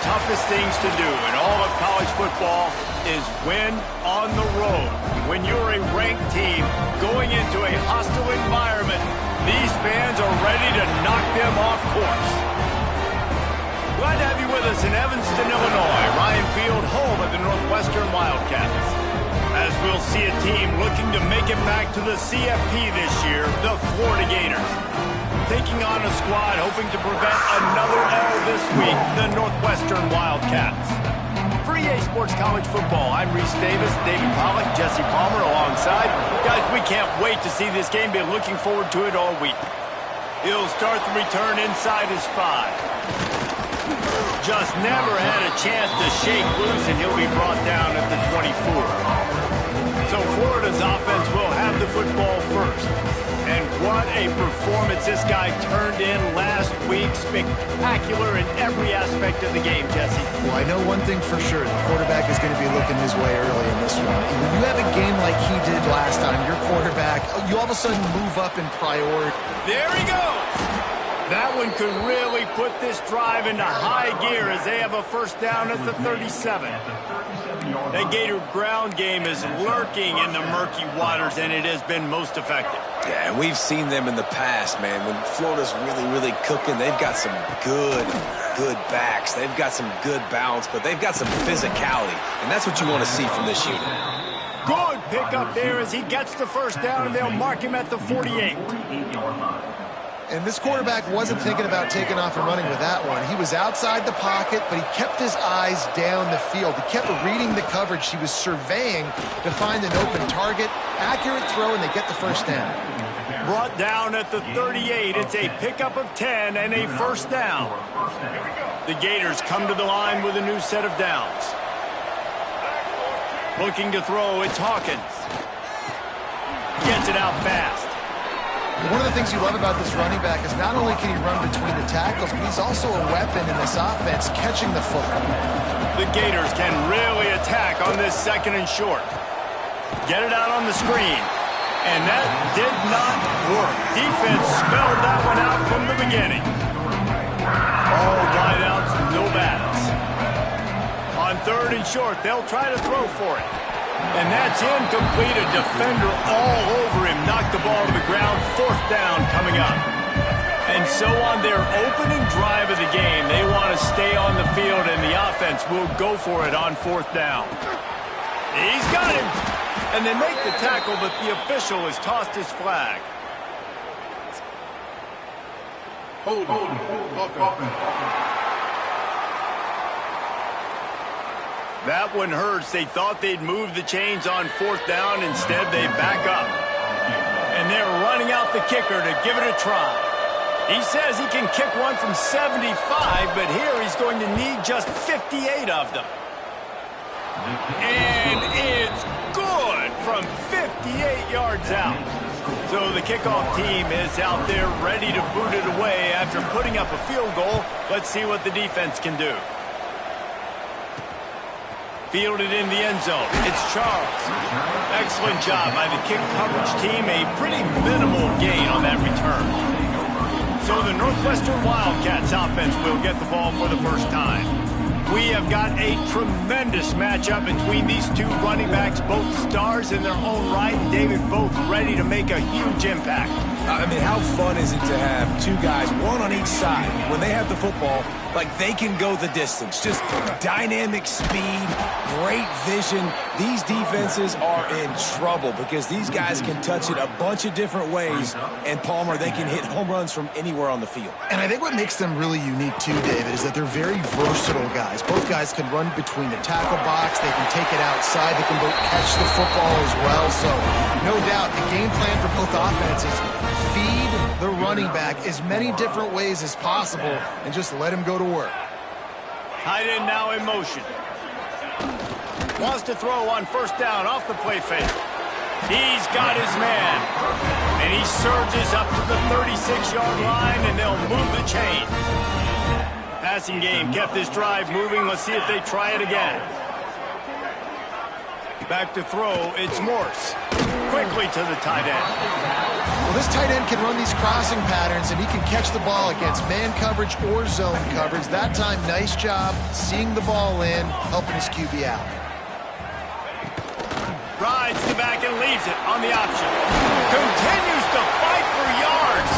toughest things to do in all of college football is win on the road. When you're a ranked team going into a hostile environment, these fans are ready to knock them off course. Glad to have you with us in Evanston, Illinois. Ryan Field, home of the Northwestern Wildcats. As we'll see a team looking to make it back to the CFP this year, the Florida Gators. Taking on a squad hoping to prevent another L this week, the Northwestern Wildcats. For EA Sports College Football, I'm Reese Davis, David Pollack, Jesse Palmer alongside. Guys, we can't wait to see this game. Been looking forward to it all week. He'll start the return inside his 5. Just never had a chance to shake loose, and he'll be brought down at the 24. So Florida's offense will have the football first. And what a performance this guy turned in last week. Spectacular in every aspect of the game, Jesse. Well, I know one thing for sure. The quarterback is going to be looking his way early in this one. When you have a game like he did last time, your quarterback, you all of a sudden move up in priority. There he goes. That one could really put this drive into high gear as they have a first down at the 37. That Gator ground game is lurking in the murky waters, and it has been most effective. Yeah, and we've seen them in the past, man. When Florida's really cooking, they've got some good backs. They've got some good balance, but they've got some physicality, and that's what you want to see from this unit. Good pickup there as he gets the first down, and they'll mark him at the 48. And this quarterback wasn't thinking about taking off and running with that one. He was outside the pocket, but he kept his eyes down the field. He kept reading the coverage. He was surveying to find an open target. Accurate throw, and they get the first down. Brought down at the 38. It's a pickup of 10 and a first down. The Gators come to the line with a new set of downs. Looking to throw, it's Hawkins. Gets it out fast. One of the things you love about this running back is not only can he run between the tackles, but he's also a weapon in this offense, catching the football. The Gators can really attack on this second and short. Get it out on the screen. And that did not work. Defense spelled that one out from the beginning. All wideouts, no bats. On third and short, they'll try to throw for it. And that's incomplete. A defender all over him. Knocked the ball to the ground. Fourth down coming up. And so on their opening drive of the game, they want to stay on the field, and the offense will go for it on fourth down. He's got him. And they make the tackle, but the official has tossed his flag. Hold. That one hurts. They thought they'd move the chains on fourth down. Instead, they back up. And they're running out the kicker to give it a try. He says he can kick one from 75, but here he's going to need just 58 of them. And it's good from 58 yards out. So the kickoff team is out there ready to boot it away after putting up a field goal. Let's see what the defense can do. Fielded in the end zone. It's Charles. Excellent job by the kick coverage team. A pretty minimal gain on that return. So the Northwestern Wildcats offense will get the ball for the first time. We have got a tremendous matchup between these two running backs, both stars in their own right. David, both ready to make a huge impact. I mean, how fun is it to have two guys, one on each side, when they have the football, like they can go the distance. Just dynamic speed, great vision. These defenses are in trouble because these guys can touch it a bunch of different ways, and Palmer, they can hit home runs from anywhere on the field. And I think what makes them really unique too, David, is that they're very versatile guys. Both guys can run between the tackle box, they can take it outside, they can both catch the football as well. So no doubt the game plan for both offenses, feed the running back as many different ways as possible and just let him go to work. Tight end now in motion. Wants to throw on first down off the play fake. He's got his man. And he surges up to the 36-yard line, and they'll move the chains. Passing game kept this drive moving. Let's see if they try it again. Back to throw, it's Morse. quickly to the tight end. Well, this tight end can run these crossing patterns, and he can catch the ball against man coverage or zone coverage. That time, nice job seeing the ball in, helping his QB out. Rides the back and leaves it on the option. Continues to fight for yards.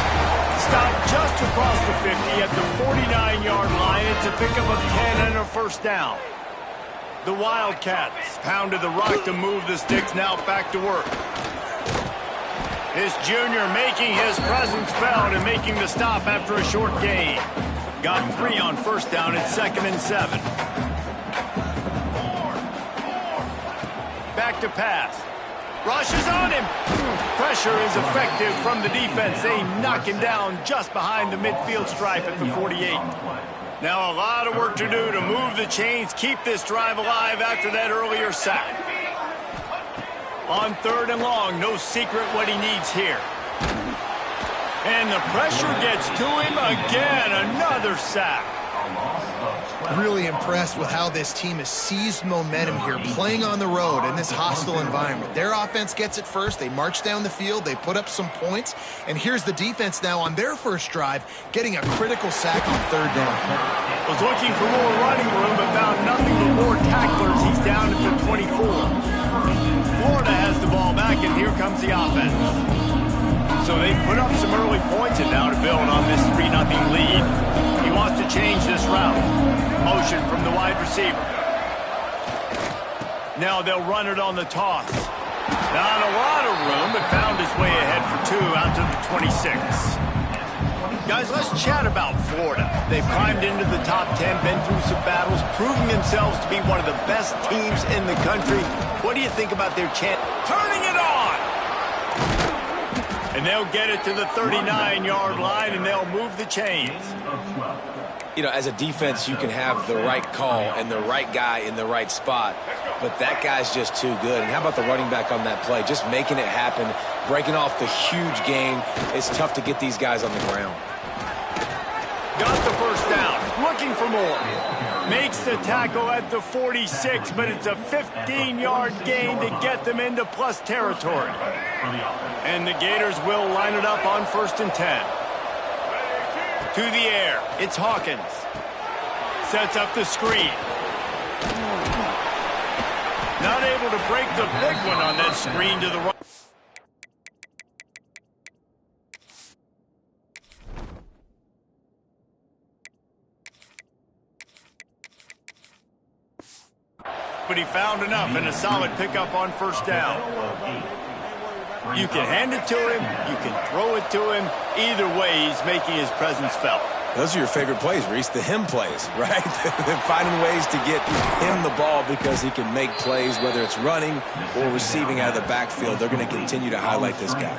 Stopped just across the 50 at the 49-yard line. It's a pickup of 10 and a first down. The Wildcats pounded the rock to move the sticks, now back to work. This junior making his presence felt and making the stop after a short gain. Got 3 on first down. It's 2nd and 7. Back to pass. Rushes on him. Pressure is effective from the defense. They knock him down just behind the midfield stripe at the 48. Now a lot of work to do to move the chains, keep this drive alive after that earlier sack. On 3rd and long, no secret what he needs here. And the pressure gets to him again. Another sack. Really impressed with how this team has seized momentum here, playing on the road in this hostile environment. Their offense gets it first. They march down the field. They put up some points. And here's the defense now on their first drive, getting a critical sack on 3rd down. Was looking for more running room, but found nothing but more tacklers. He's down at the 24. Florida has the ball back, and here comes the offense. So they put up some early points, and now to build on this 3-0 lead. He wants to change this route. Motion from the wide receiver. Now they'll run it on the toss. Not a lot of room, but found his way ahead for 2 out to the 26. Guys, let's chat about Florida. They've climbed into the top 10, been through some battles, proving themselves to be one of the best teams in the country. What do you think about their chance? Turning it on! And they'll get it to the 39-yard line, and they'll move the chains. You know, as a defense, you can have the right call and the right guy in the right spot, but that guy's just too good. And how about the running back on that play? Just making it happen, breaking off the huge gain. It's tough to get these guys on the ground. Got the first down, looking for more. Makes the tackle at the 46, but it's a 15-yard gain to get them into plus territory. And the Gators will line it up on 1st and 10. To the air, it's Hawkins. Sets up the screen. Not able to break the big one on that screen to the right. But he found enough and a solid pickup on 1st down. You can hand it to him, you can throw it to him. Either way, he's making his presence felt. Those are your favorite plays, Reese, the him plays, right? Finding ways to get him the ball because he can make plays, whether it's running or receiving out of the backfield. They're going to continue to highlight this guy.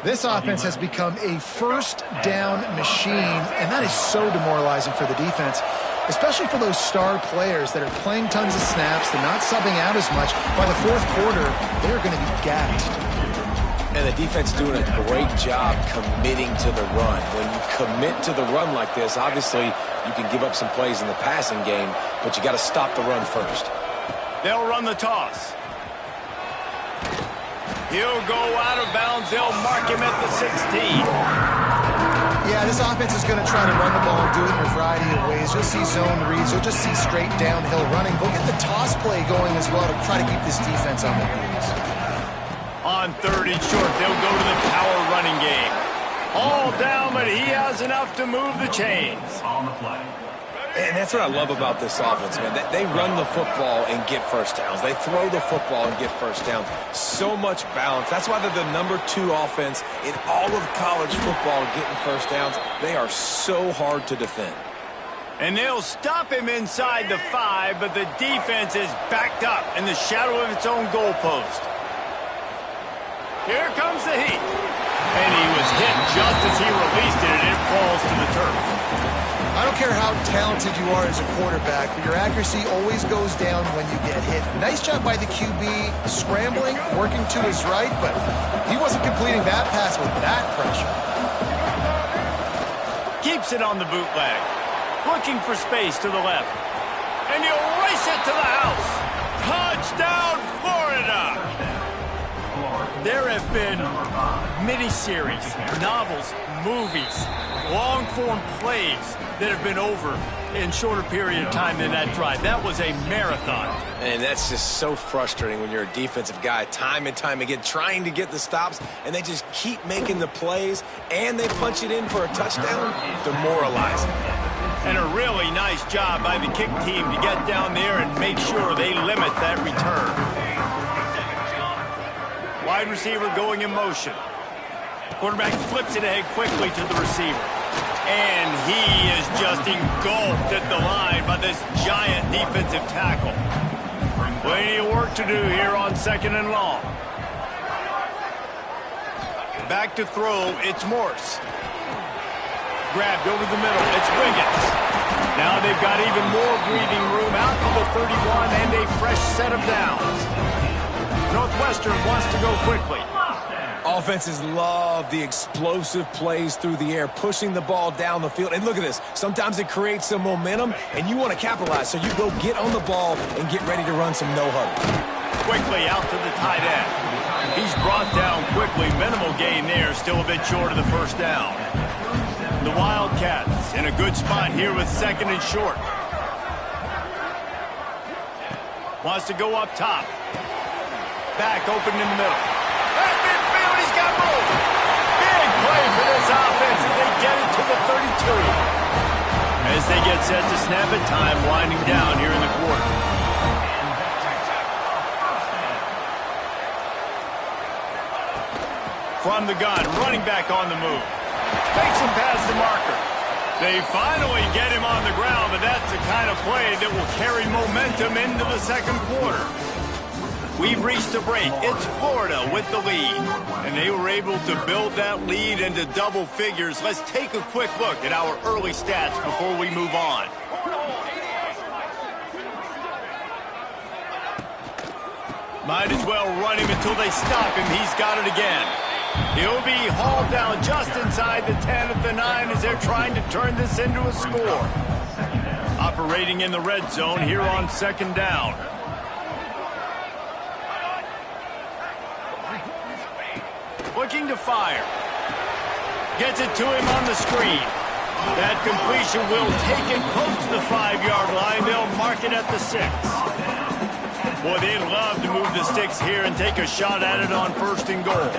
This offense has become a first down machine, and that is so demoralizing for the defense, especially for those star players that are playing tons of snaps. They're not subbing out as much. By the 4th quarter, they're going to be gassed. And the defense doing a great job committing to the run. When you commit to the run like this, obviously you can give up some plays in the passing game, but you got to stop the run first. They'll run the toss. He'll go out of bounds. They'll mark him at the 16. Yeah, this offense is going to try to run the ball and do it in a variety of ways. You'll see zone reads. You'll just see straight downhill running. They'll get the toss play going as well to try to keep this defense on their heels. On 3rd and short, they'll go to the power running game. All down, but he has enough to move the chains. On the play. And that's what I love about this offense, man. They run the football and get first downs. They throw the football and get first downs. So much balance. That's why they're the #2 offense in all of college football getting first downs. They are so hard to defend. And they'll stop him inside the 5, but the defense is backed up in the shadow of its own goalpost. Here comes the heat. And he was hit just as he released it, and it falls to the turf. I don't care how talented you are as a quarterback, but your accuracy always goes down when you get hit. Nice job by the QB, scrambling, working to his right, but he wasn't completing that pass with that pressure. Keeps it on the bootleg. Looking for space to the left. And he'll race it to the house. Touchdown, Florida! miniseries, novels, movies, long-form plays that have been over in shorter period of time than that drive. That was a marathon. And that's just so frustrating when you're a defensive guy, time and time again, trying to get the stops, and they just keep making the plays, and they punch it in for a touchdown. Demoralizing. And a really nice job by the kick team to get down there and make sure they limit that return. Wide receiver going in motion. Quarterback flips it ahead quickly to the receiver. And he is just engulfed at the line by this giant defensive tackle. Plenty of work to do here on 2nd and long. Back to throw, it's Morse. Grabbed over the middle, it's Wiggins. Now they've got even more breathing room out to the 31 and a fresh set of downs. Northwestern wants to go quickly. Offenses love the explosive plays through the air, pushing the ball down the field. And look at this. Sometimes it creates some momentum, and you want to capitalize. So you go get on the ball and get ready to run some no-huddle. Quickly out to the tight end. He's brought down quickly. Minimal gain there, still a bit short of the first down. The Wildcats in a good spot here with 2nd and short. Wants to go up top. Back open in the middle. At midfield, he's got room. Big play for this offense as they get it to the 32. As they get set to snap it, time winding down here in the quarter. From the gun, running back on the move. Makes him past the marker. They finally get him on the ground, but that's the kind of play that will carry momentum into the second quarter. We've reached a break. It's Florida with the lead. And they were able to build that lead into double figures. Let's take a quick look at our early stats before we move on. Might as well run him until they stop him. He's got it again. He'll be hauled down just inside the 10 at the 9 as they're trying to turn this into a score. Operating in the red zone here on 2nd down. Looking to fire. Gets it to him on the screen. That completion will take it close to the 5-yard line. They'll mark it at the 6. Boy, they'd love to move the sticks here and take a shot at it on 1st and goal.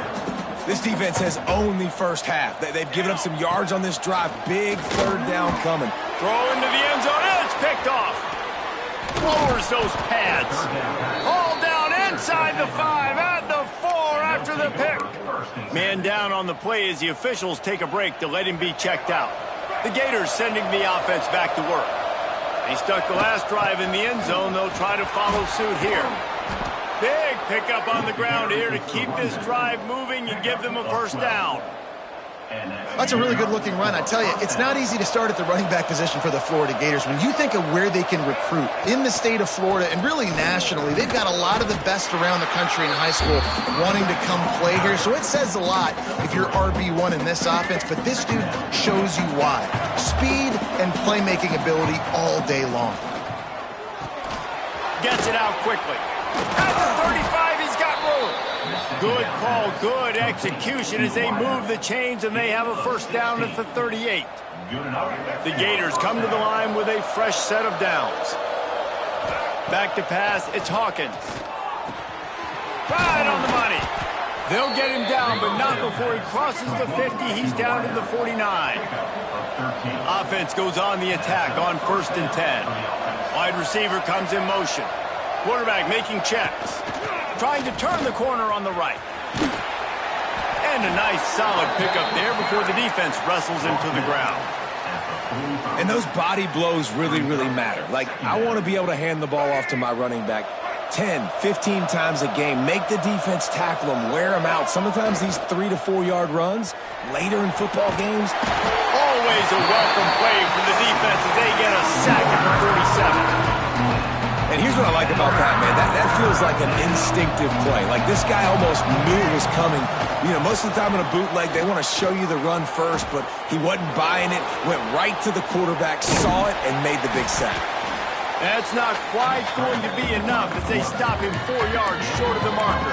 This defense has owned the first half. They've given up some yards on this drive. Big 3rd down coming. Throw into the end zone. It's picked off. Lowers those pads. All down inside the 5, at the 4 after the pick. Man down on the play as the officials take a break to let him be checked out. The Gators sending the offense back to work. They stuck the last drive in the end zone. They'll try to follow suit here. Big pickup on the ground here to keep this drive moving and give them a 1st down. That's a really good-looking run. I tell you, it's not easy to start at the running back position for the Florida Gators. When you think of where they can recruit in the state of Florida and really nationally, they've got a lot of the best around the country in high school wanting to come play here. So it says a lot if you're RB1 in this offense, but this dude shows you why. Speed and playmaking ability all day long. Gets it out quickly. At the 35, he's got room. Good call, good execution as they move the chains and they have a 1st down at the 38. The Gators come to the line with a fresh set of downs. Back to pass, it's Hawkins. Right on the money. They'll get him down, but not before he crosses the 50. He's down to the 49. Offense goes on the attack on 1st and 10. Wide receiver comes in motion. Quarterback making checks. Trying to turn the corner on the right. And a nice solid pickup there before the defense wrestles him to the ground. And those body blows really, really matter. Like, I want to be able to hand the ball off to my running back 10, 15 times a game. Make the defense tackle them, wear them out. Sometimes these 3 to 4 yard runs later in football games. Always a welcome play for the defense as they get a sack at the 47. And here's what I like about that, man. That feels like an instinctive play. Like this guy almost knew it was coming. You know, most of the time in a bootleg, they want to show you the run first, but he wasn't buying it, went right to the quarterback, saw it, and made the big sack. That's not quite going to be enough as they stop him 4 yards short of the marker.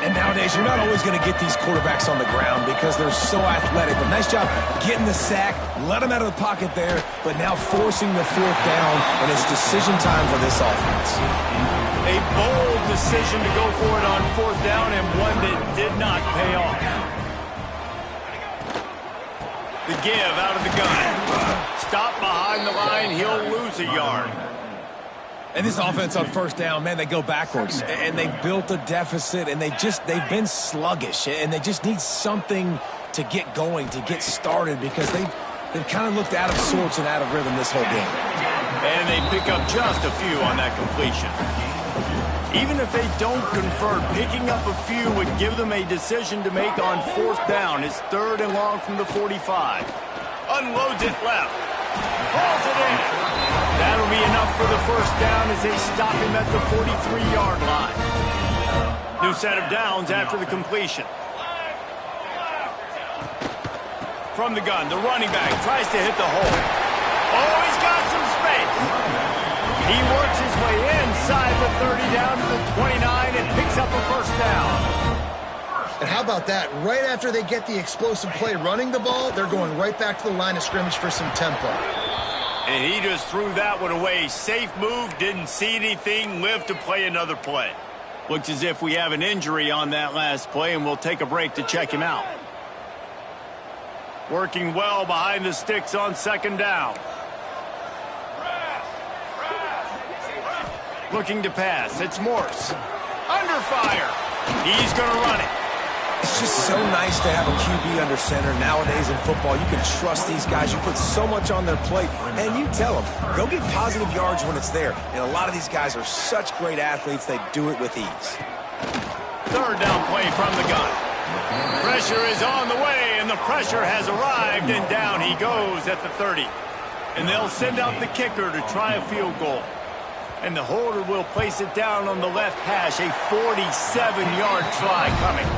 And nowadays, you're not always going to get these quarterbacks on the ground because they're so athletic. But nice job getting the sack, let them out of the pocket there, but now forcing the fourth down, and it's decision time for this offense. A bold decision to go for it on fourth down, and one that did not pay off. The give out of the gun. Stop behind the line, he'll lose a yard. And this offense on first down, man, they go backwards. And they've built a deficit, and they've been sluggish. And they just need something to get going, to get started, because they've kind of looked out of sorts and out of rhythm this whole game. And they pick up just a few on that completion. Even if they don't convert, picking up a few would give them a decision to make on fourth down. It's 3rd and long from the 45. Unloads it left. Hauls it in. That'll be enough for the first down as they stop him at the 43-yard line. New set of downs after the completion. From the gun, the running back tries to hit the hole. Oh, he's got some space. He works his way inside the 30 down to the 29 and picks up a first down. And how about that? Right after they get the explosive play running the ball, they're going right back to the line of scrimmage for some tempo. And he just threw that one away. Safe move, didn't see anything, lived to play another play. Looks as if we have an injury on that last play, and we'll take a break to check him out. Working well behind the sticks on second down. Looking to pass. It's Morse. Under fire. He's going to run it. It's just so nice to have a QB under center. Nowadays in football, you can trust these guys. You put so much on their plate, and you tell them, go get positive yards when it's there. And a lot of these guys are such great athletes, they do it with ease. 3rd down play from the gun. Pressure is on the way, and the pressure has arrived, and down he goes at the 30. And they'll send out the kicker to try a field goal. And the holder will place it down on the left hash, a 47-yard try coming.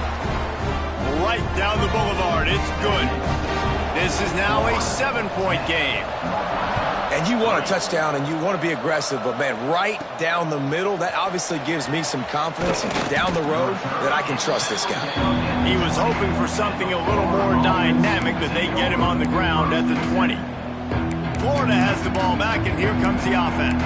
Right down the boulevard, it's good. This is now a 7-point game. And you want a touchdown and you want to be aggressive, but man, right down the middle, that obviously gives me some confidence down the road that I can trust this guy. He was hoping for something a little more dynamic, but they get him on the ground at the 20. Florida has the ball back, and here comes the offense.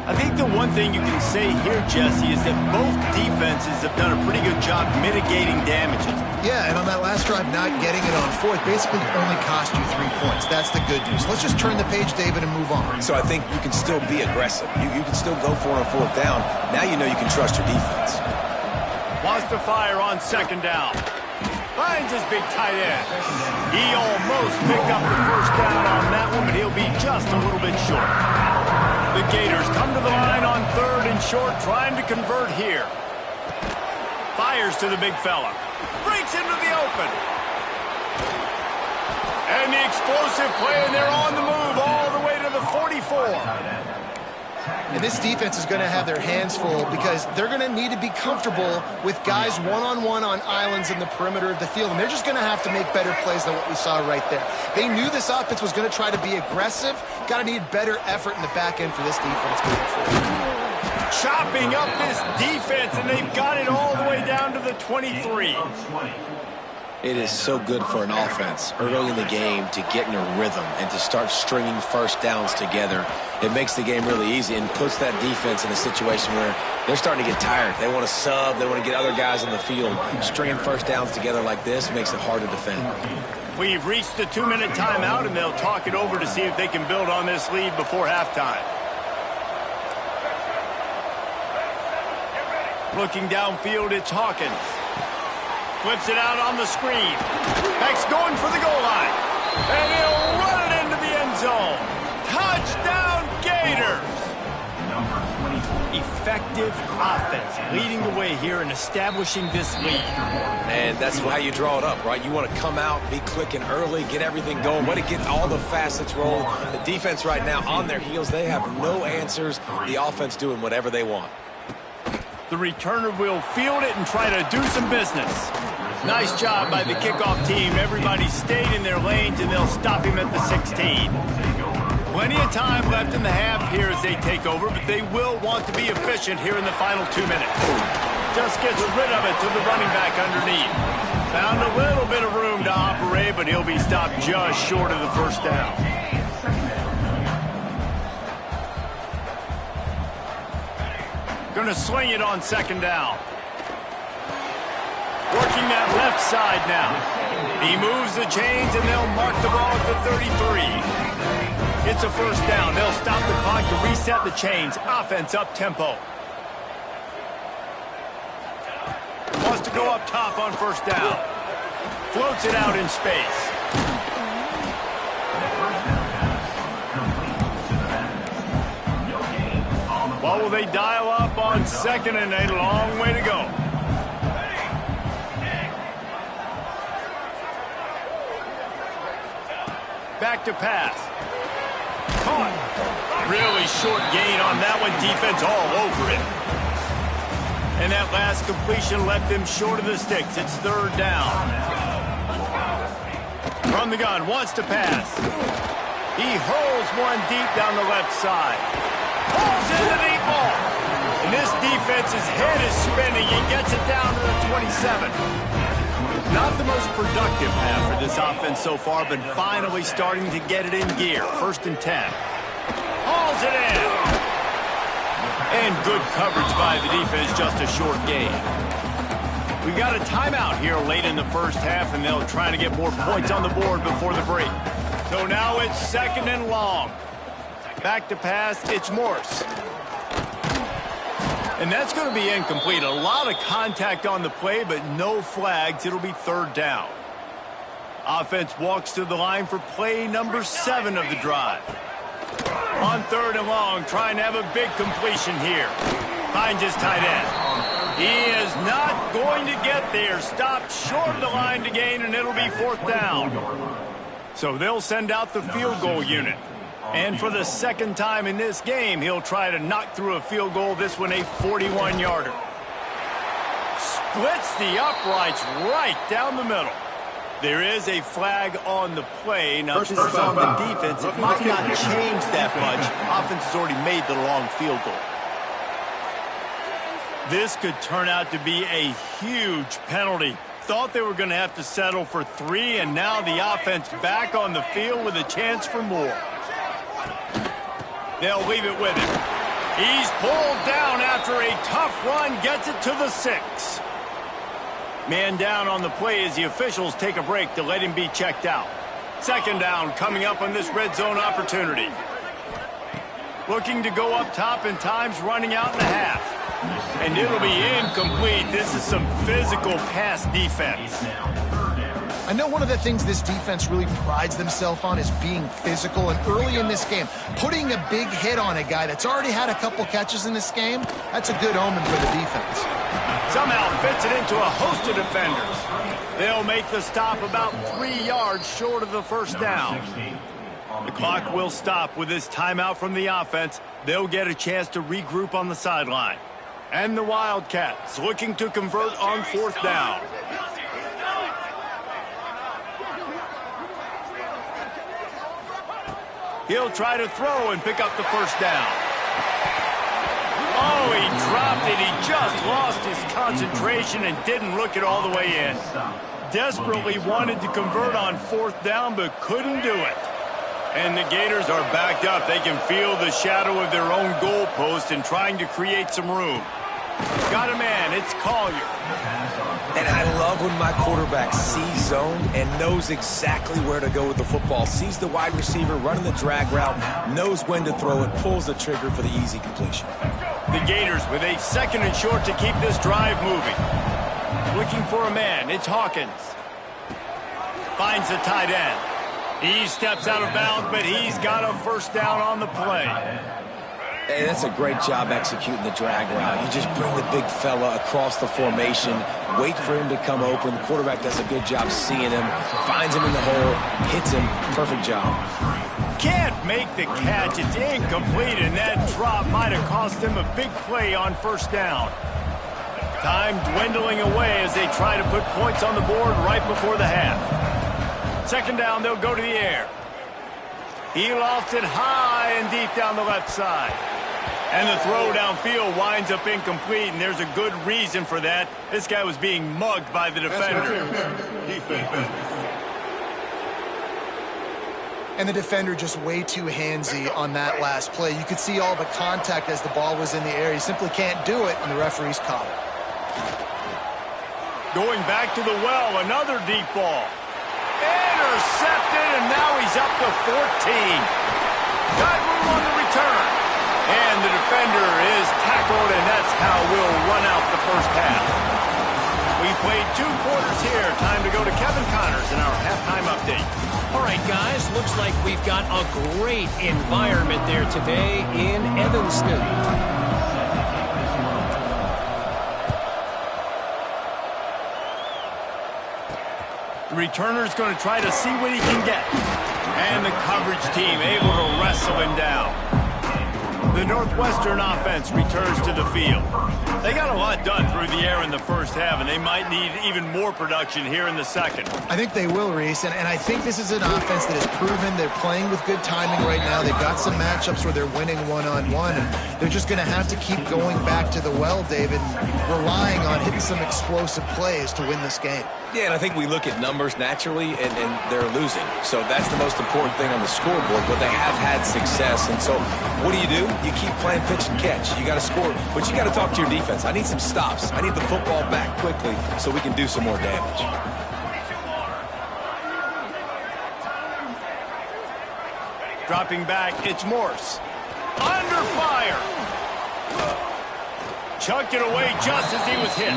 I think the one thing you can say here, Jesse, is that both defenses have done a pretty good job mitigating damages. Yeah, and on that last drive, not getting it on fourth basically only cost you 3 points. That's the good news. Let's just turn the page, David, and move on. So I think you can still be aggressive. You can still go for it on fourth down. Now you know you can trust your defense. Wants to fire on second down. Finds his big tight end. He almost picked up the first down on that one, but he'll be just a little bit short. The Gators come to the line on 3rd and short, trying to convert here. Fires to the big fella. Breaks into the open. And the explosive play, and they're on the move all the way to the 44. And this defense is going to have their hands full because they're going to need to be comfortable with guys one-on-one on islands in the perimeter of the field. And they're just going to have to make better plays than what we saw right there. They knew this offense was going to try to be aggressive. Got to need better effort in the back end for this defense moving forward. Chopping up this defense, and they've got it all the way down to the 23. It is so good for an offense early in the game to get in a rhythm and to start stringing first downs together. It makes the game really easy and puts that defense in a situation where they're starting to get tired. They want to sub. They want to get other guys in the field. Stringing first downs together like this makes it hard to defend. We've reached the 2-minute timeout, and they'll talk it over to see if they can build on this lead before halftime. Looking downfield, it's Hawkins. Flips it out on the screen. Heck's going for the goal line. And he'll run it into the end zone. Touchdown, Gators! Effective offense leading the way here and establishing this lead. And that's how you draw it up, right? You want to come out, be clicking early, get everything going, want to get all the facets rolling. The defense right now on their heels, they have no answers. The offense doing whatever they want. The returner will field it and try to do some business. Nice job by the kickoff team. Everybody stayed in their lanes, and they'll stop him at the 16. Plenty of time left in the half here as they take over, but they will want to be efficient here in the final 2 minutes. Just gets rid of it to the running back underneath. Found a little bit of room to operate, but he'll be stopped just short of the first down. Going to swing it on second down. Working that left side now. He moves the chains, and they'll mark the ball at the 33. It's a first down. They'll stop the clock to reset the chains. Offense up-tempo. Wants to go up top on first down. Floats it out in space. What will they dial up on second and a long way to go? Back to pass. Caught. Really short gain on that one. Defense all over it. And that last completion left him short of the sticks. It's third down. From the gun, wants to pass. He hurls one deep down the left side. Pulls in the deep ball. And this defense's head is spinning. He gets it down to the 27. Not the most productive half for this offense so far, but finally starting to get it in gear. First and 10. Hauls it in. And good coverage by the defense, just a short gain. We've got a timeout here late in the first half, and they'll try to get more points on the board before the break. So now it's second and long. Back to pass, it's Morse. And that's going to be incomplete. A lot of contact on the play, but no flags. It'll be third down. Offense walks to the line for play number 7 of the drive. On third and long, trying to have a big completion here. Finds his tight end. He is not going to get there. Stopped short of the line to gain, and it'll be fourth down. So they'll send out the field goal unit. And for the second time in this game, he'll try to knock through a field goal, this one a 41-yarder. Splits the uprights right down the middle. There is a flag on the play. Now, this is on the defense. It might not change that much. Offense has already made the long field goal. This could turn out to be a huge penalty. Thought they were going to have to settle for 3, and now the offense back on the field with a chance for more. They'll leave it with him. He's pulled down after a tough run, gets it to the 6. Man down on the play as the officials take a break to let him be checked out. Second down coming up on this red zone opportunity. Looking to go up top, and time's running out in the half. And it'll be incomplete. This is some physical pass defense. I know one of the things this defense really prides themselves on is being physical, and early in this game, putting a big hit on a guy that's already had a couple catches in this game, that's a good omen for the defense. Somehow fits it into a host of defenders. They'll make the stop about 3 yards short of the first down. The clock will stop with this timeout from the offense. They'll get a chance to regroup on the sideline. And the Wildcats looking to convert on fourth down. He'll try to throw and pick up the first down. Oh, he dropped it. He just lost his concentration and didn't look it all the way in. Desperately wanted to convert on fourth down, but couldn't do it. And the Gators are backed up. They can feel the shadow of their own goalpost and trying to create some room. Got a man. It's Collier. And I love when my quarterback sees zone and knows exactly where to go with the football. Sees the wide receiver running the drag route, knows when to throw it, pulls the trigger for the easy completion. The Gators with a second and short to keep this drive moving. Looking for a man. It's Hawkins. Finds the tight end. He steps out of bounds, but he's got a first down on the play. Hey, that's a great job executing the drag route. You just bring the big fella across the formation, wait for him to come open. The quarterback does a good job seeing him, finds him in the hole, hits him. Perfect job. Can't make the catch. It's incomplete, and that drop might have cost him a big play on first down. Time dwindling away as they try to put points on the board right before the half. Second down, they'll go to the air. He lofts it high. high and deep down the left side. And the throw downfield winds up incomplete, and there's a good reason for that. This guy was being mugged by the defender. And the defender just way too handsy on that last play. You could see all the contact as the ball was in the air. He simply can't do it, and the referee's caught it. Going back to the well, another deep ball. Intercepted, and now he's up to 14. Got room on the return. And the defender is tackled, and that's how we'll run out the first half. We played 2 quarters here. Time to go to Kevin Connors in our halftime update. All right, guys, looks like we've got a great environment there today in Evanston. The returner's going to try to see what he can get. And the coverage team able to wrestle him down. The Northwestern offense returns to the field. They got a lot done through the air in the first half, and they might need even more production here in the second. I think they will, Reese, and I think this is an offense that has proven they're playing with good timing right now. They've got some matchups where they're winning one-on-one, and they're just going to have to keep going back to the well, David, relying on hitting some explosive plays to win this game. Yeah, and I think we look at numbers naturally, and they're losing. So that's the most important thing on the scoreboard, but they have had success. And so what do? You keep playing pitch and catch. You got to score, but you got to talk to your defense. I need some stops. I need the football back quickly so we can do some more damage. Dropping back, it's Morse. Under fire. Chucked it away just as he was hit.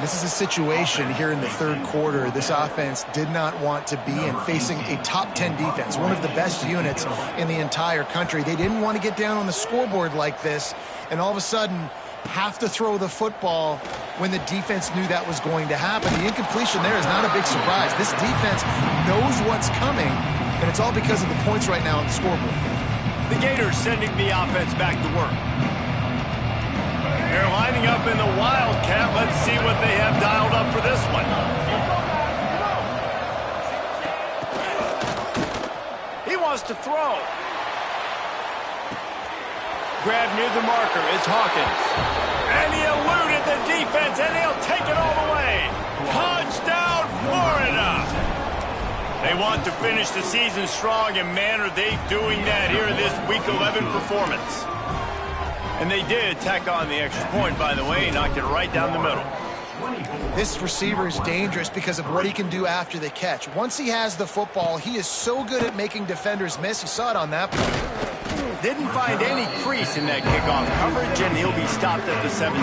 This is a situation here in the third quarter this offense did not want to be in, facing a top 10 defense, one of the best units in the entire country. They didn't want to get down on the scoreboard like this, and all of a sudden have to throw the football when the defense knew that was going to happen. The incompletion there is not a big surprise. This defense knows what's coming, and it's all because of the points right now on the scoreboard. The Gators sending the offense back to work. They're lining up in the Wildcat. Let's see what they have dialed up for this one. He wants to throw. Grabbed near the marker is Hawkins. And he eluded the defense, and he'll take it all the way. Touchdown, Florida! They want to finish the season strong, and man, are they doing that here in this Week 11 performance. And they did tack on the extra point, by the way, knocked it right down the middle. This receiver is dangerous because of what he can do after the catch. Once he has the football, he is so good at making defenders miss. You saw it on that play. Didn't find any crease in that kickoff coverage, and he'll be stopped at the 17.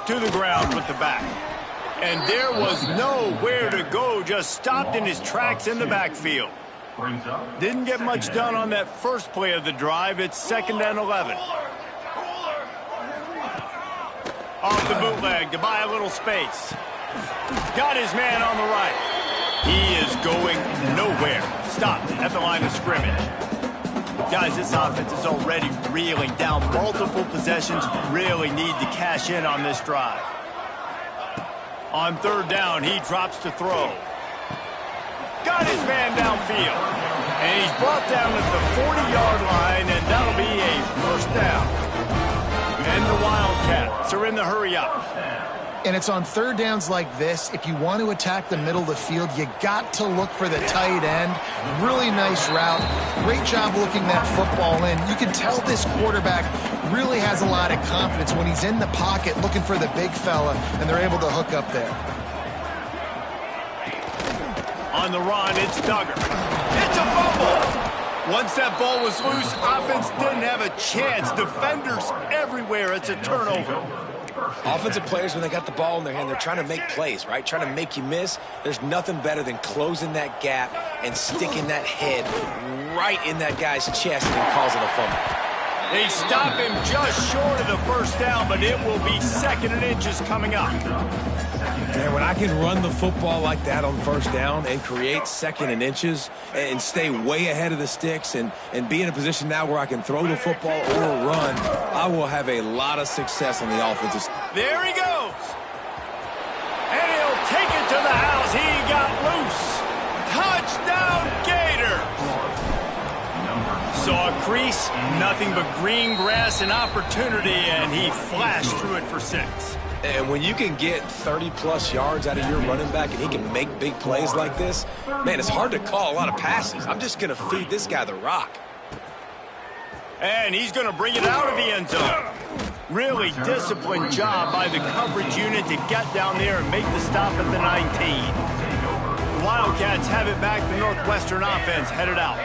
To the ground with the back. And there was nowhere to go, just stopped in his tracks in the backfield. Didn't get much done on that first play of the drive. It's 2nd and 11. Off the bootleg to buy a little space. Got his man on the right. He is going nowhere. Stopped at the line of scrimmage. Guys, this offense is already reeling down multiple possessions. Really need to cash in on this drive. On 3rd down, he drops to throw. Got his man downfield. And he's brought down at the 40-yard line, and that'll be a first down. And the Wildcats are in the hurry-up. And it's on 3rd downs like this. If you want to attack the middle of the field, you got to look for the tight end. Really nice route. Great job looking that football in. You can tell this quarterback really has a lot of confidence when he's in the pocket looking for the big fella, and they're able to hook up there. On the run, it's Duggar. It's a fumble. Once that ball was loose, offense didn't have a chance. Defenders everywhere. It's a turnover. Offensive players, when they got the ball in their hand, they're trying to make plays, right? Trying to make you miss. There's nothing better than closing that gap and sticking that head right in that guy's chest and causing a fumble. They stop him just short of the first down, but it will be 2nd and inches coming up. Man, when I can run the football like that on 1st down and create 2nd and inches and stay way ahead of the sticks and be in a position now where I can throw the football or run, I will have a lot of success on the offensive side. There he goes. And he'll take it to the house. He got loose. Touchdown, Gator. Saw a crease, nothing but green grass and opportunity, and he flashed through it for 6. And when you can get 30-plus yards out of your running back and he can make big plays like this, man, it's hard to call a lot of passes. I'm just going to feed this guy the rock. And he's going to bring it out of the end zone. Really disciplined job by the coverage unit to get down there and make the stop at the 19. The Wildcats have it back. The Northwestern offense headed out.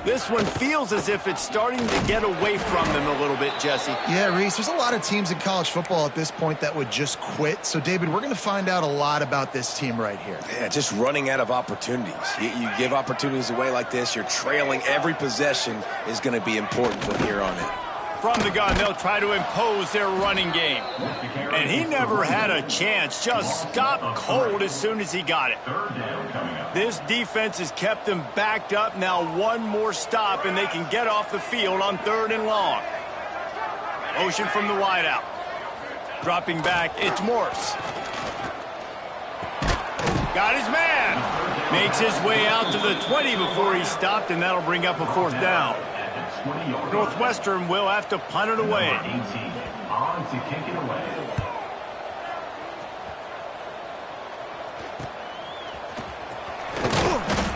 This one feels as if it's starting to get away from them a little bit, Jesse. Yeah, Reese, there's a lot of teams in college football at this point that would just quit. So, David, we're going to find out a lot about this team right here. Yeah, just running out of opportunities. You give opportunities away like this, you're trailing. Every possession is going to be important from here on in. From the gun, they'll try to impose their running game. And he never had a chance. Just stopped cold as soon as he got it. This defense has kept them backed up. Now one more stop, and they can get off the field on 3rd and long. Motion from the wideout. Dropping back, it's Morse. Got his man. Makes his way out to the 20 before he stopped, and that'll bring up a 4th down. Northwestern will have to punt it away.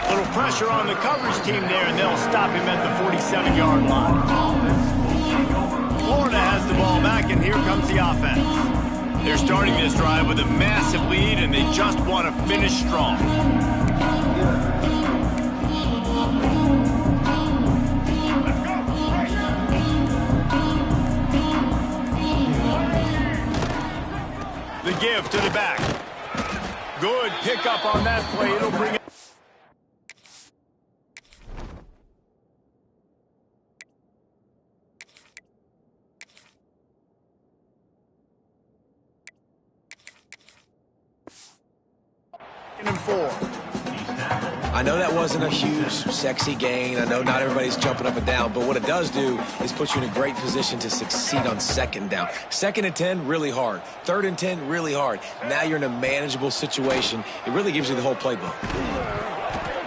Little pressure on the coverage team there, and they'll stop him at the 47-yard line. Florida has the ball back, and here comes the offense. They're starting this drive with a massive lead, and they just want to finish strong. The give to the back. Good pickup on that play. It'll bring it. And 4. I know that wasn't a huge, sexy gain. I know not everybody's jumping up and down, but what it does do is put you in a great position to succeed on 2nd down. 2nd and 10, really hard. 3rd and 10, really hard. Now you're in a manageable situation. It really gives you the whole playbook.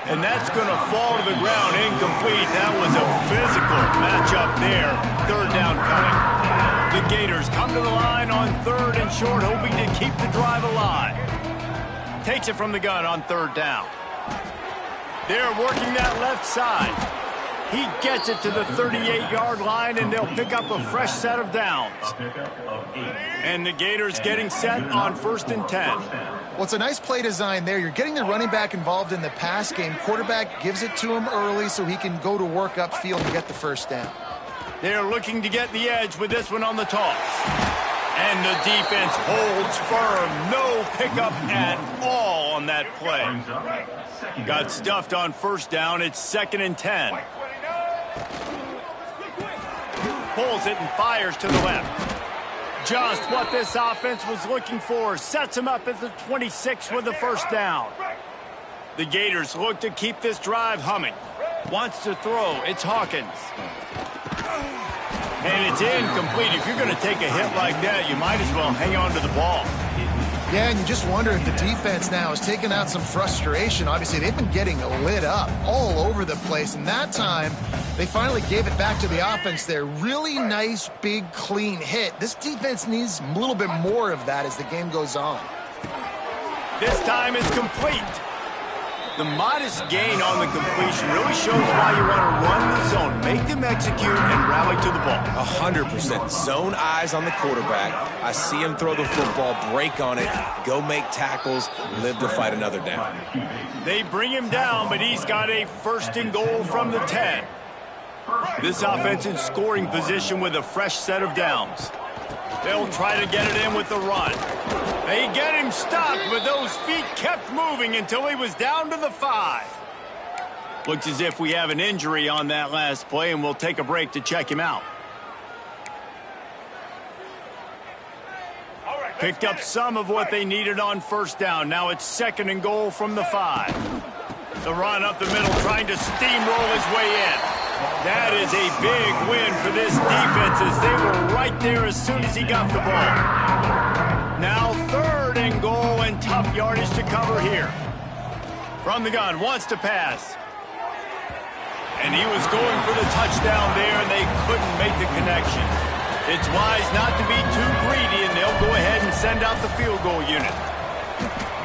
And that's going to fall to the ground incomplete. That was a physical matchup there. 3rd down coming. The Gators come to the line on 3rd and short, hoping to keep the drive alive. Takes it from the gun on 3rd down. They're working that left side. He gets it to the 38-yard line, and they'll pick up a fresh set of downs. And the Gators getting set on 1st and 10. Well, it's a nice play design there. You're getting the running back involved in the pass game. Quarterback gives it to him early so he can go to work upfield and get the 1st down. They're looking to get the edge with this one on the toss. And the defense holds firm. No pickup at all on that play. Got stuffed on 1st down. It's 2nd and 10. Pulls it and fires to the left. Just what this offense was looking for. Sets him up at the 26 with the 1st down. The Gators look to keep this drive humming. Wants to throw. It's Hawkins. And it's incomplete. If you're going to take a hit like that, you might as well hang on to the ball. Yeah, and you just wonder if the defense now is taking out some frustration. Obviously, they've been getting lit up all over the place, and that time they finally gave it back to the offense there. Really nice, big, clean hit. This defense needs a little bit more of that as the game goes on. This time it's complete. The modest gain on the completion really shows why you want to run the zone, make them execute, and rally to the ball. 100%. Zone eyes on the quarterback. I see him throw the football, break on it, go make tackles, live to fight another down. They bring him down, but he's got a 1st and goal from the 10. This offense in scoring position with a fresh set of downs. They'll try to get it in with the run. They get him stopped, but those feet kept moving until he was down to the 5. Looks as if we have an injury on that last play, and we'll take a break to check him out. Picked up some of what they needed on 1st down. Now it's 2nd and goal from the 5. The run up the middle, trying to steamroll his way in. That is a big win for this defense as they were right there as soon as he got the ball. Now 3rd and goal and and tough yardage to cover here. From the gun, wants to pass. And he was going for the touchdown there, and they couldn't make the connection. It's wise not to be too greedy, and they'll go ahead and send out the field goal unit.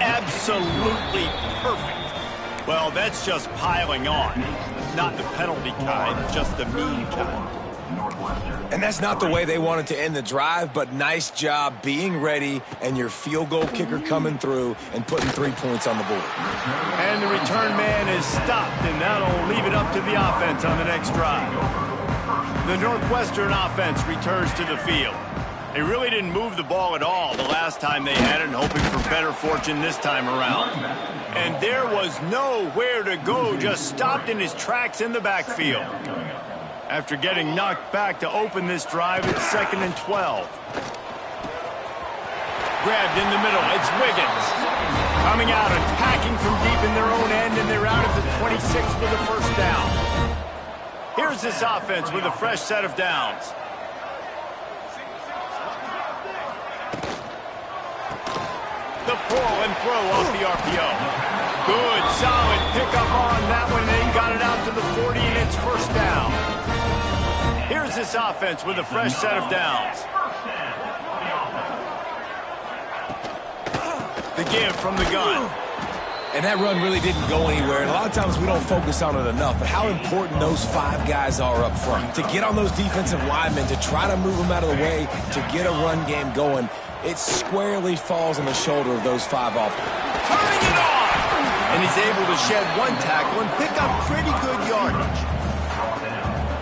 Absolutely perfect. Well, that's just piling on. Not the penalty kind, just the mean kind. And that's not the way they wanted to end the drive, but nice job being ready and your field goal kicker coming through and putting 3 points on the board. And the return man is stopped, and that'll leave it up to the offense on the next drive. The Northwestern offense returns to the field. They really didn't move the ball at all the last time they had it, and hoping for better fortune this time around. And there was nowhere to go, just stopped in his tracks in the backfield. After getting knocked back to open this drive, it's 2nd and 12. Grabbed in the middle, it's Wiggins. Coming out, attacking from deep in their own end, and they're out at the 26 with a first down. Here's this offense with a fresh set of downs. The pull and throw off the RPO. Good, solid pickup on that one. They got it out to the 40, and it's first down. Here's this offense with a fresh set of downs. The give from the gun. And that run really didn't go anywhere. And a lot of times we don't focus on it enough, but how important those 5 guys are up front. To get on those defensive linemen, to try to move them out of the way, to get a run game going, it squarely falls on the shoulder of those 5 offenses. Turning it on! And he's able to shed 1 tackle and pick up pretty good yardage.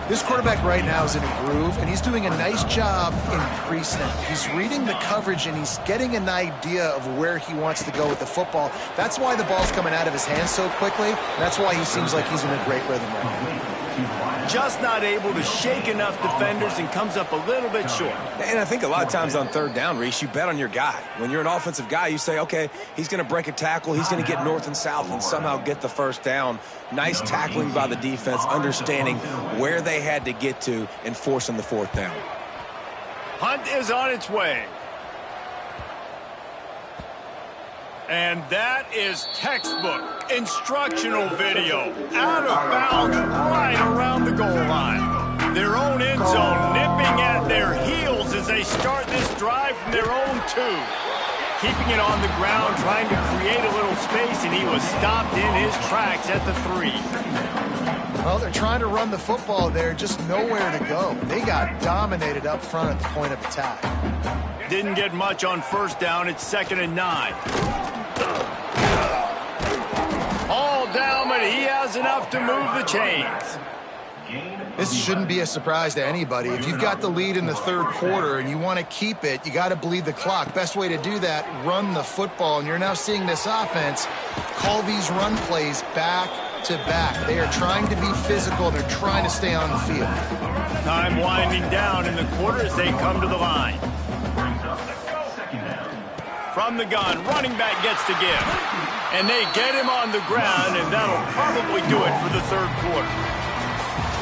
This quarterback right now is in a groove, and he's doing a nice job in pre-snap. He's reading the coverage, and he's getting an idea of where he wants to go with the football. That's why the ball's coming out of his hands so quickly, and that's why he seems like he's in a great rhythm right now. Just not able to shake enough defenders and comes up a little bit short. And I think a lot of times on 3rd down, Reese, you bet on your guy. When you're an offensive guy, you say, okay, he's going to break a tackle, he's going to get north and south and somehow get the first down. Nice tackling by the defense, understanding where they had to get to and forcing the 4th down. Hunt is on its way. And that is textbook instructional video. Out of bounds right around the goal line. Their own end zone nipping at their heels as they start this drive from their own 2. Keeping it on the ground, trying to create a little space, and he was stopped in his tracks at the 3. Well, they're trying to run the football there, just nowhere to go. They got dominated up front at the point of attack. Didn't get much on first down. It's 2nd and 9. All down, but he has enough to move the chains. This shouldn't be a surprise to anybody. If you've got the lead in the 3rd quarter and you want to keep it, you got to bleed the clock. Best way to do that, run the football. And you're now seeing this offense call these run plays back to back. They are trying to be physical. They're trying to stay on the field. Time winding down in the quarter as they come to the line. From the gun, running back gets to give. And they get him on the ground, and that'll probably do it for the 3rd quarter.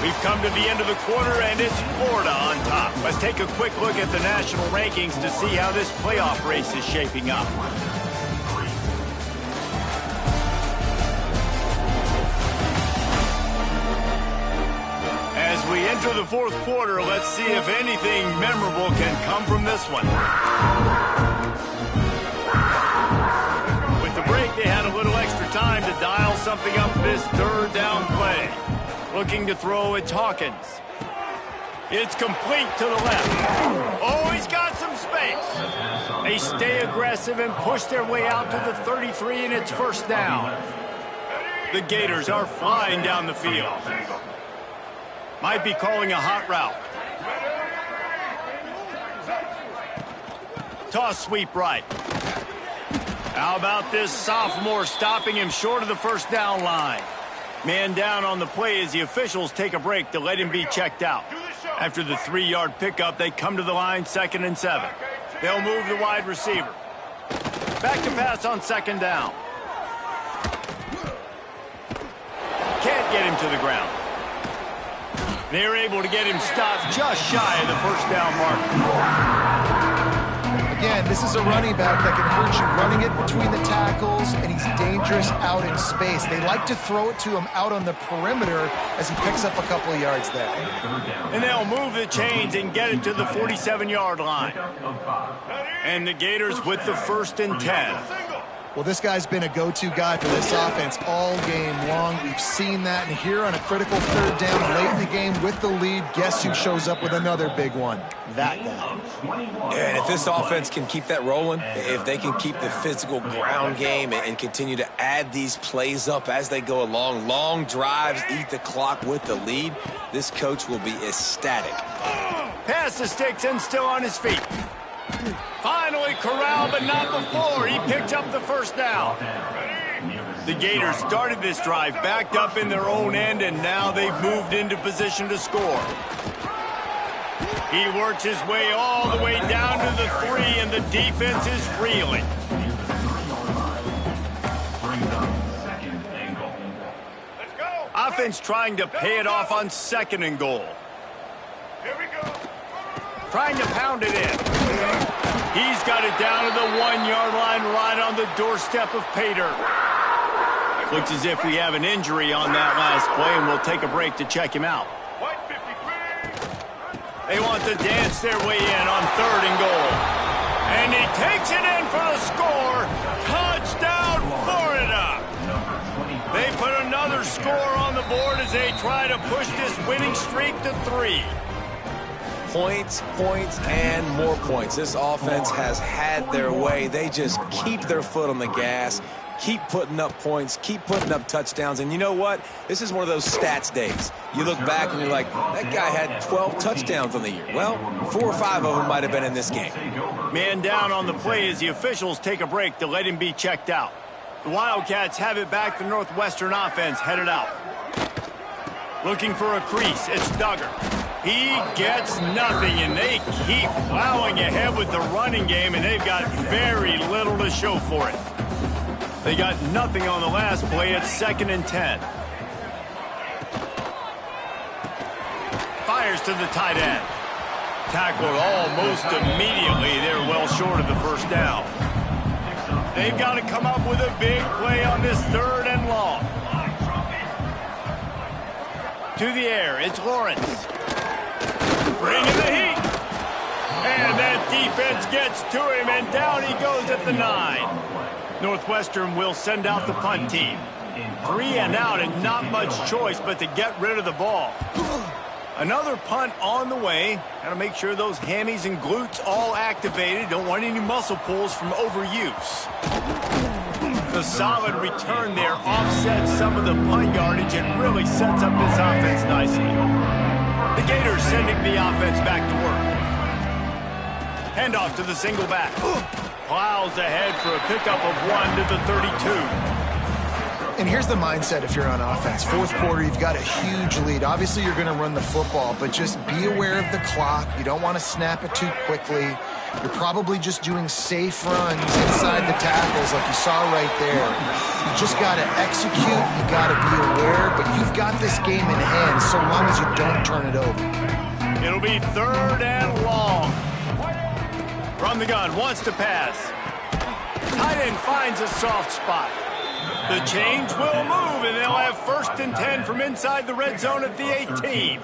We've come to the end of the quarter, and it's Florida on top. Let's take a quick look at the national rankings to see how this playoff race is shaping up. As we enter the 4th quarter, let's see if anything memorable can come from this one. With the break, they had a little extra time to dial something up this 3rd down play. Looking to throw, it's Hawkins. It's complete to the left. Oh, he's got some space. They stay aggressive and push their way out to the 33, and it's first down. The Gators are flying down the field. Might be calling a hot route. Toss sweep right. How about this sophomore stopping him short of the first down line? Man down on the play as the officials take a break to let him be checked out. After the 3-yard pickup, they come to the line, 2nd and 7. They'll move the wide receiver. Back to pass on 2nd down. Can't get him to the ground. They're able to get him stopped just shy of the first down mark. again, this is a running back that can hurt you running it between the tackles, and he's dangerous out in space. They like to throw it to him out on the perimeter as he picks up a couple of yards there. And they'll move the chains and get it to the 47-yard line. And the Gators with the 1st and 10. Well, this guy's been a go-to guy for this offense all game long. We've seen that, and here on a critical 3rd down late in the game with the lead, guess who shows up with another big one? That guy. And if this offense can keep that rolling, if they can keep the physical ground game and continue to add these plays up as they go along, long drives, eat the clock with the lead, this coach will be ecstatic. Pass the sticks and still on his feet. Finally corralled, but not before. He picked up the 1st down. The Gators started this drive backed up in their own end, and now they've moved into position to score. He works his way all the way down to the 3, and the defense is reeling. Offense trying to pay it off on 2nd and goal. Here we go. Trying to pound it in. He's got it down to the 1-yard line right on the doorstep of Pater. Looks as if we have an injury on that last play, and we'll take a break to check him out. They want to dance their way in on 3rd and goal. And he takes it in for the score. Touchdown, Florida. They put another score on the board as they try to push this winning streak to 3. Points, points, and more points. This offense has had their way. They just keep their foot on the gas, keep putting up points, keep putting up touchdowns. And you know what? This is one of those stats days. You look back and you're like, that guy had 12 touchdowns on the year. Well, 4 or 5 of them might have been in this game. Man down on the play as the officials take a break to let him be checked out. The Wildcats have it back. The Northwestern offense headed out. Looking for a crease. It's Duggar. He gets nothing, and they keep plowing ahead with the running game, and they've got very little to show for it. They got nothing on the last play. It's 2nd and 10. Fires to the tight end. Tackled almost immediately. They're well short of the 1st down. They've got to come up with a big play on this 3rd and long. To the air, it's Lawrence. Bringing the heat. And that defense gets to him, and down he goes at the 9. Northwestern will send out the punt team. 3 and out, and not much choice but to get rid of the ball. Another punt on the way. Got to make sure those hammies and glutes all activated. Don't want any muscle pulls from overuse. The solid return there offsets some of the punt yardage and really sets up this offense nicely. The Gators sending the offense back to work. Handoff to the single back. Plows ahead for a pickup of 1 to the 32. And here's the mindset if you're on offense. 4th quarter, you've got a huge lead. Obviously, you're going to run the football, but just be aware of the clock. You don't want to snap it too quickly. You're probably just doing safe runs inside the tackles like you saw right there. You just got to execute. You got to be aware, but you've got this game in hand so long as you don't turn it over. It'll be 3rd and long. From the gun, wants to pass. Tight end finds a soft spot. The chains will move, and they'll have 1st and 10 from inside the red zone at the 18.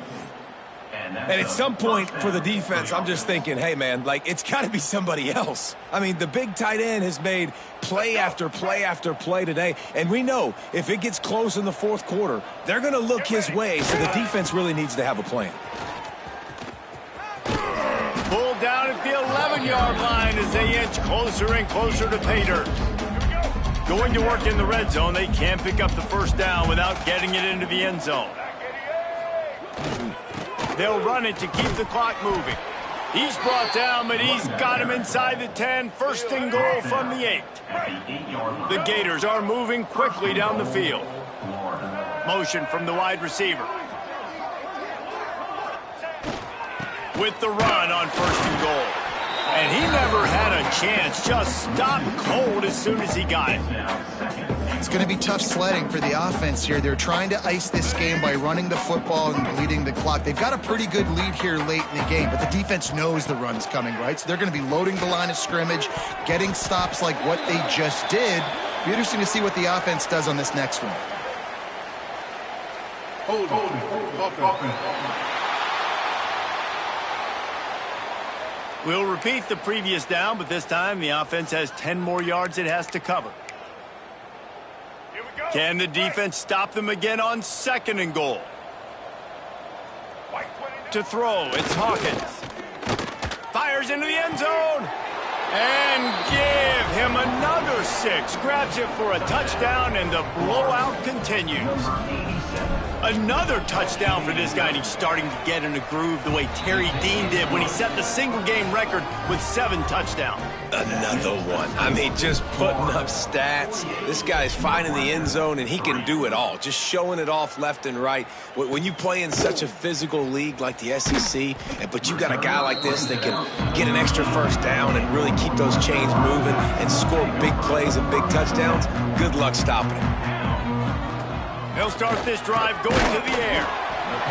And at some point for the defense, I'm just thinking, hey, man, like, it's got to be somebody else. I mean, the big tight end has made play after play after play today, and we know if it gets close in the 4th quarter, they're going to look his way, so the defense really needs to have a plan. Pulled down at the 11-yard line as they inch closer and closer to Pater. Going to work in the red zone. They can't pick up the 1st down without getting it into the end zone. They'll run it to keep the clock moving. He's brought down, but he's got him inside the 10. 1st and goal from the 8. The Gators are moving quickly down the field. Motion from the wide receiver. With the run on 1st and goal. And he never had a chance. Just stopped cold as soon as he got it. It's going to be tough sledding for the offense here. They're trying to ice this game by running the football and bleeding the clock. They've got a pretty good lead here late in the game, but the defense knows the run's coming, right? So they're going to be loading the line of scrimmage, getting stops like what they just did. Be interesting to see what the offense does on this next one. We'll repeat the previous down, but this time the offense has 10 more yards it has to cover. Can the defense stop them again on 2nd and goal? To throw, it's Hawkins. Fires into the end zone. And give him another 6. Grabs it for a touchdown, and the blowout continues. Another touchdown for this guy, and he's starting to get in a groove the way Terry Dean did when he set the single-game record with 7 touchdowns. Another one. I mean, just putting up stats. This guy's finding the end zone, and he can do it all. Just showing it off left and right. When you play in such a physical league like the SEC, but you got a guy like this that can get an extra first down and really keep those chains moving and score big plays and big touchdowns, good luck stopping him. He'll start this drive going to the air.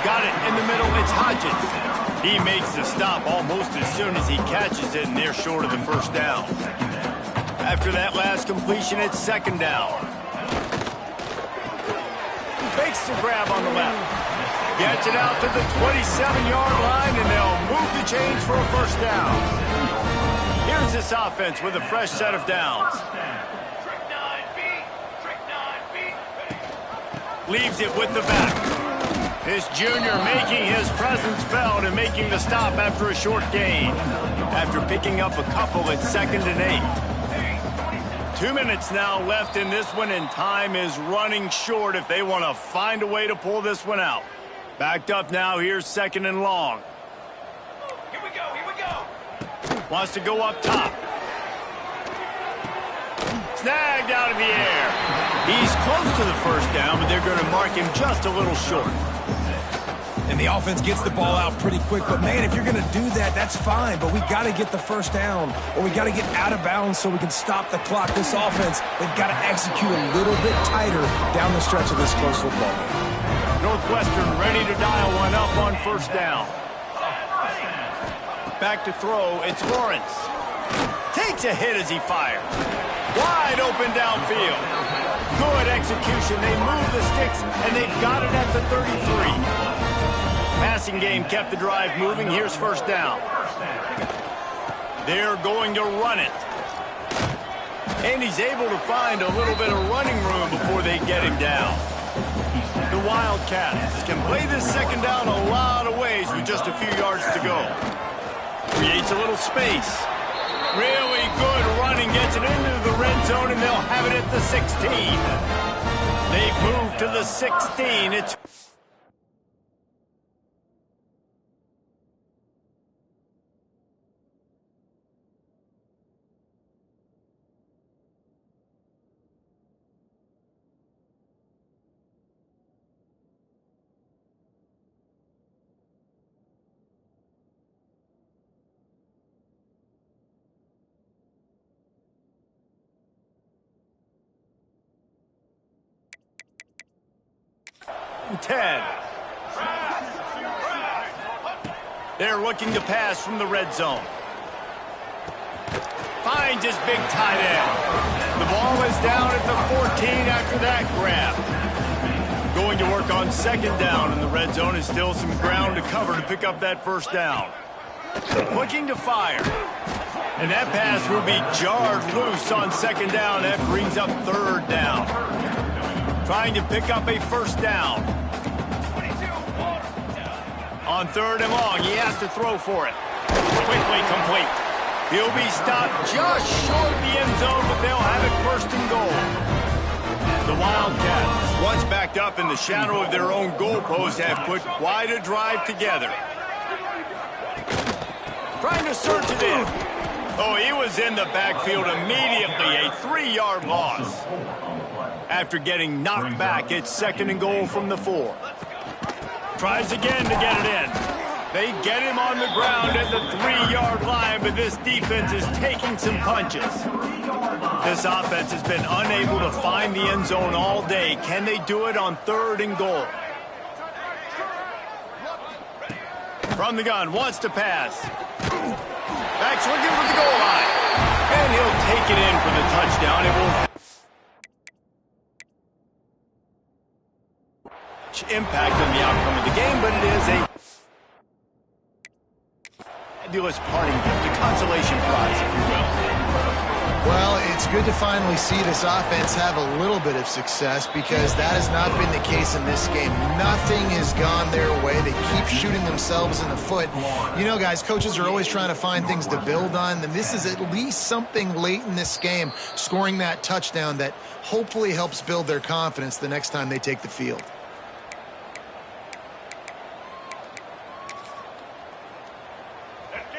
Got it in the middle. It's Hodges. He makes the stop almost as soon as he catches it, and they're short of the first down. After that last completion, it's 2nd down. Fakes the grab on the left. Gets it out to the 27-yard line, and they'll move the chains for a first down. Here's this offense with a fresh set of downs. Leaves it with the back. This junior making his presence felt and making the stop after a short gain. After picking up a couple at 2nd and 8. 2 minutes now left in this one, and time is running short if they want to find a way to pull this one out. Backed up now, here's 2nd and long. Here we go. Wants to go up top. Snagged out of the air. He's close to the first down, but they're going to mark him just a little short. And the offense gets the ball out pretty quick. But, man, if you're going to do that, that's fine. But we got to get the first down, or we got to get out of bounds so we can stop the clock. This offense, they've got to execute a little bit tighter down the stretch of this close football game. Northwestern ready to dial one up on first down. Back to throw, it's Lawrence. Takes a hit as he fires. Wide open downfield. Good execution. They move the sticks, and they've got it at the 33. Passing game kept the drive moving. Here's first down. They're going to run it. And he's able to find a little bit of running room before they get him down. The Wildcats can play this 2nd down a lot of ways with just a few yards to go. Creates a little space. Really good running, gets it into the red zone, and they'll have it at the 16. They've moved to the 16. It's Ted. They're looking to pass from the red zone. Finds his big tight end. The ball is down at the 14 after that grab. Going to work on 2nd down, and the red zone is still some ground to cover to pick up that first down. Looking to fire. And that pass will be jarred loose on 2nd down. That brings up 3rd down. Trying to pick up a first down. On 3rd and long, he has to throw for it. Quickly complete. He'll be stopped just short of the end zone, but they'll have it 1st and goal. The Wildcats, once backed up in the shadow of their own goalpost, have put quite a drive together. Trying to surge it in. Oh, he was in the backfield immediately. A 3-yard loss. After getting knocked back, it's 2nd and goal from the 4. Tries again to get it in. They get him on the ground at the 3-yard line, but this defense is taking some punches. This offense has been unable to find the end zone all day. Can they do it on 3rd and goal? From the gun, wants to pass. Backs looking for the goal line. And he'll take it in for the touchdown. It will impact on the outcome of the game, but it is a fabulous parting gift, a consolation prize, if you will. Well, it's good to finally see this offense have a little bit of success because that has not been the case in this game. Nothing has gone their way. They keep shooting themselves in the foot. You know, guys, coaches are always trying to find things to build on, and this is at least something late in this game, scoring that touchdown that hopefully helps build their confidence the next time they take the field.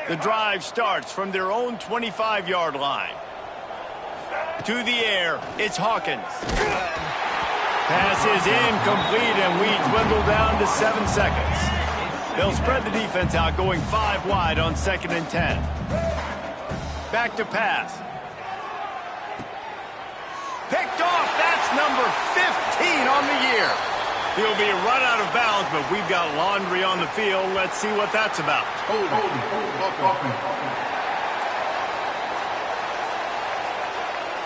The drive starts from their own 25-yard line. To the air, it's Hawkins. Pass is incomplete, and we dwindle down to 7 seconds. They'll spread the defense out, going 5 wide on 2nd and 10. Back to pass. Picked off. That's number 15 on the year. He'll be run out of bounds, but we've got laundry on the field. Let's see what that's about.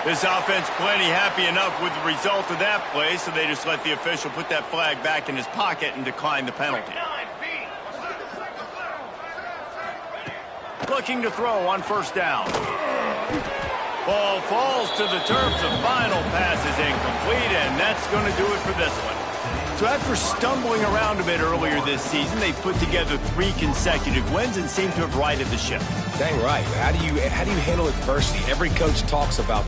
This offense plenty happy enough with the result of that play, so they just let the official put that flag back in his pocket and decline the penalty. Looking to throw on 1st down. Ball falls to the turf. The final pass is incomplete, and that's going to do it for this one. So after stumbling around a bit earlier this season, they've put together 3 consecutive wins and seem to have righted the ship. Dang right. How do you handle adversity? Every coach talks about